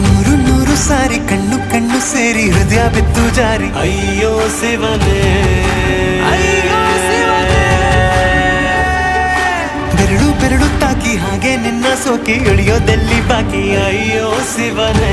ನೂರು ನೂರು ಸಾರಿ ಕಣ್ಣು ಕಣ್ಣು ಸೇರಿ ಹೃದಯ ಬಿತ್ತು ಜಾರಿ ಅಯ್ಯೋ ಶಿವನೇ, ಅಯ್ಯೋ ಶಿವನೇ. ಬೆರಳು ಬೆರಳು ತಾಕಿ ಹಾಗೆ ನಿನ್ನ ಸೋಕಿ ಇಳಿಯೋದೆಲ್ಲಿ ಬಾಕಿ ಅಯ್ಯೋ ಶಿವನೇ.